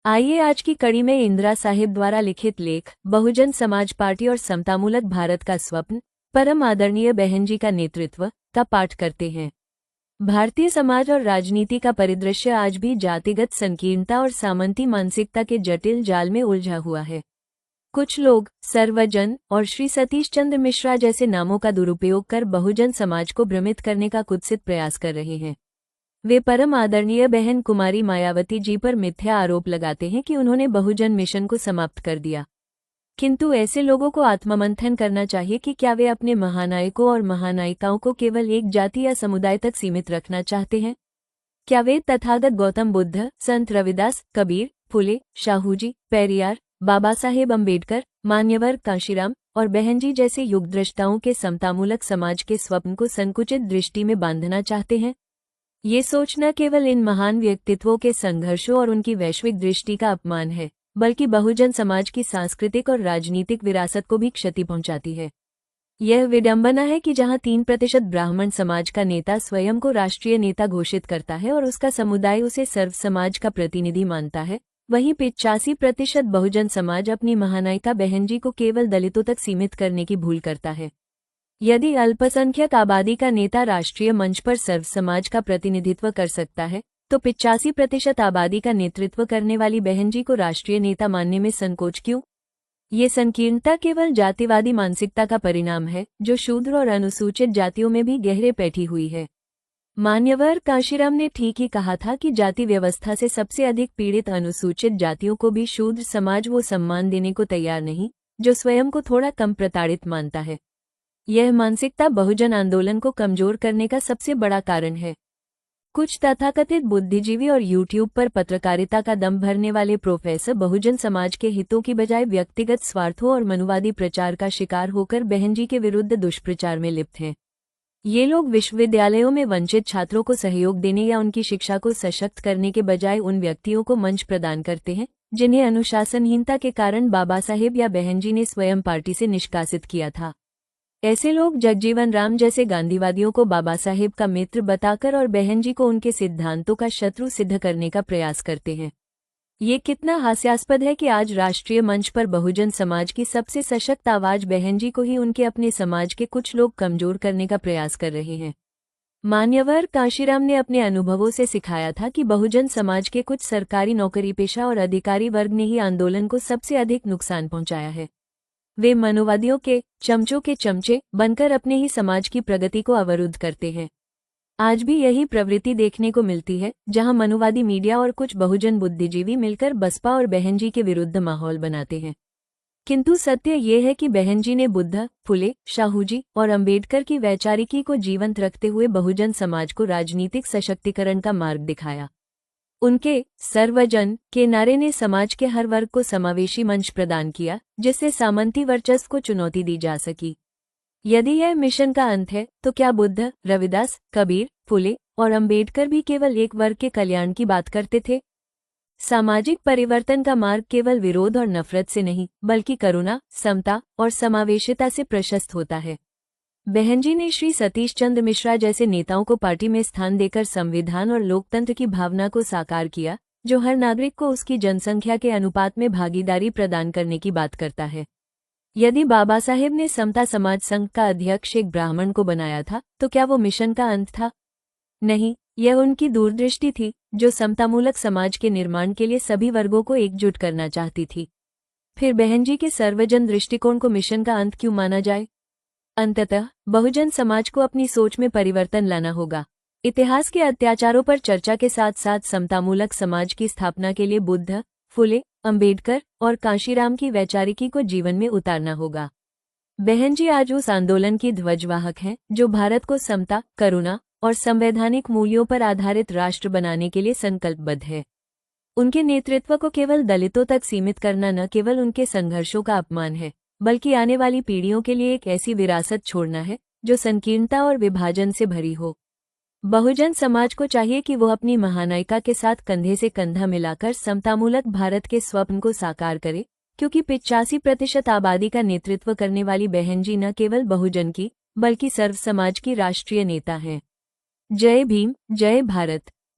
आइए आज की कड़ी में इंदिरा साहिब द्वारा लिखित लेख बहुजन समाज पार्टी और समतामूलक भारत का स्वप्न, परम आदरणीय बहन जी का नेतृत्व का पाठ करते हैं। भारतीय समाज और राजनीति का परिदृश्य आज भी जातिगत संकीर्णता और सामंती मानसिकता के जटिल जाल में उलझा हुआ है। कुछ लोग सर्वजन और श्री सतीश चंद्र मिश्रा जैसे नामों का दुरुपयोग कर बहुजन समाज को भ्रमित करने का कुत्सित प्रयास कर रहे हैं। वे परम आदरणीय बहन कुमारी मायावती जी पर मिथ्या आरोप लगाते हैं कि उन्होंने बहुजन मिशन को समाप्त कर दिया। किंतु ऐसे लोगों को आत्ममंथन करना चाहिए कि क्या वे अपने महानायकों और महानायिकाओं को केवल एक जाति या समुदाय तक सीमित रखना चाहते हैं? क्या वे तथागत गौतम बुद्ध, संत रविदास, कबीर, फुले, शाहूजी, पेरियार, बाबा साहेब अम्बेडकर, मान्यवर कांशीराम और बहनजी जैसे युगद्रष्टाओं के समतामूलक समाज के स्वप्न को संकुचित दृष्टि में बांधना चाहते हैं? ये सोच न केवल इन महान व्यक्तित्वों के संघर्षों और उनकी वैश्विक दृष्टि का अपमान है, बल्कि बहुजन समाज की सांस्कृतिक और राजनीतिक विरासत को भी क्षति पहुंचाती है। यह विडंबना है कि जहां 3% ब्राह्मण समाज का नेता स्वयं को राष्ट्रीय नेता घोषित करता है और उसका समुदाय उसे सर्व समाज का प्रतिनिधि मानता है, वहीं 85% बहुजन समाज अपनी महानायिका बहनजी को केवल दलितों तक सीमित करने की भूल करता है। यदि अल्पसंख्यक आबादी का नेता राष्ट्रीय मंच पर सर्व समाज का प्रतिनिधित्व कर सकता है, तो 85% आबादी का नेतृत्व करने वाली बहनजी को राष्ट्रीय नेता मानने में संकोच क्यों? ये संकीर्णता केवल जातिवादी मानसिकता का परिणाम है, जो शूद्र और अनुसूचित जातियों में भी गहरे बैठी हुई है। मान्यवर कांशीराम ने ठीक ही कहा था कि जाति व्यवस्था से सबसे अधिक पीड़ित अनुसूचित जातियों को भी शूद्र समाज वो सम्मान देने को तैयार नहीं, जो स्वयं को थोड़ा कम प्रताड़ित मानता है। यह मानसिकता बहुजन आंदोलन को कमजोर करने का सबसे बड़ा कारण है। कुछ तथाकथित बुद्धिजीवी और यूट्यूब पर पत्रकारिता का दम भरने वाले प्रोफेसर बहुजन समाज के हितों की बजाय व्यक्तिगत स्वार्थों और मनुवादी प्रचार का शिकार होकर बहनजी के विरुद्ध दुष्प्रचार में लिप्त हैं। ये लोग विश्वविद्यालयों में वंचित छात्रों को सहयोग देने या उनकी शिक्षा को सशक्त करने के बजाय उन व्यक्तियों को मंच प्रदान करते हैं जिन्हें अनुशासनहीनता के कारण बाबा साहेब या बहनजी ने स्वयं पार्टी से निष्कासित किया था। ऐसे लोग जगजीवन राम जैसे गांधीवादियों को बाबा साहेब का मित्र बताकर और बहनजी को उनके सिद्धांतों का शत्रु सिद्ध करने का प्रयास करते हैं। ये कितना हास्यास्पद है कि आज राष्ट्रीय मंच पर बहुजन समाज की सबसे सशक्त आवाज बहनजी को ही उनके अपने समाज के कुछ लोग कमजोर करने का प्रयास कर रहे हैं। मान्यवर कांशीराम ने अपने अनुभवों से सिखाया था कि बहुजन समाज के कुछ सरकारी नौकरीपेशा और अधिकारी वर्ग ने ही आंदोलन को सबसे अधिक नुकसान पहुंचाया है। वे मनोवादियों के चमचों के चमचे बनकर अपने ही समाज की प्रगति को अवरुद्ध करते हैं। आज भी यही प्रवृत्ति देखने को मिलती है, जहां मनोवादी मीडिया और कुछ बहुजन बुद्धिजीवी मिलकर बसपा और बहनजी के विरुद्ध माहौल बनाते हैं। किंतु सत्य ये है कि बहनजी ने बुद्ध, फुले, शाहूजी और अम्बेडकर की वैचारिकी को जीवंत रखते हुए बहुजन समाज को राजनीतिक सशक्तिकरण का मार्ग दिखाया। उनके सर्वजन के नारे ने समाज के हर वर्ग को समावेशी मंच प्रदान किया, जिससे सामंती वर्चस्व को चुनौती दी जा सकी। यदि यह मिशन का अंत है, तो क्या बुद्ध, रविदास, कबीर, फुले और अम्बेडकर भी केवल एक वर्ग के कल्याण की बात करते थे? सामाजिक परिवर्तन का मार्ग केवल विरोध और नफरत से नहीं, बल्कि करुणा, समता और समावेशिता से प्रशस्त होता है। बहनजी ने श्री सतीश चंद्र मिश्रा जैसे नेताओं को पार्टी में स्थान देकर संविधान और लोकतंत्र की भावना को साकार किया, जो हर नागरिक को उसकी जनसंख्या के अनुपात में भागीदारी प्रदान करने की बात करता है। यदि बाबा साहेब ने समता समाज संघ का अध्यक्ष एक ब्राह्मण को बनाया था, तो क्या वो मिशन का अंत था? नहीं, यह उनकी दूरदृष्टि थी, जो समतामूलक समाज के निर्माण के लिए सभी वर्गों को एकजुट करना चाहती थी। फिर बहनजी के सर्वजन दृष्टिकोण को मिशन का अंत क्यों माना जाए? अंततः बहुजन समाज को अपनी सोच में परिवर्तन लाना होगा। इतिहास के अत्याचारों पर चर्चा के साथ साथ समतामूलक समाज की स्थापना के लिए बुद्ध, फुले, अम्बेडकर और कांशीराम की वैचारिकी को जीवन में उतारना होगा। बहनजी आज उस आंदोलन की ध्वजवाहक हैं, जो भारत को समता, करुणा और संवैधानिक मूल्यों पर आधारित राष्ट्र बनाने के लिए संकल्पबद्ध है। उनके नेतृत्व को केवल दलितों तक सीमित करना न केवल उनके संघर्षों का अपमान है, बल्कि आने वाली पीढ़ियों के लिए एक ऐसी विरासत छोड़ना है, जो संकीर्णता और विभाजन से भरी हो। बहुजन समाज को चाहिए कि वो अपनी महानायिका के साथ कंधे से कंधा मिलाकर समतामूलक भारत के स्वप्न को साकार करे, क्योंकि 85% आबादी का नेतृत्व करने वाली बहनजी न केवल बहुजन की, बल्कि सर्व समाज की राष्ट्रीय नेता हैं। जय भीम, जय भारत।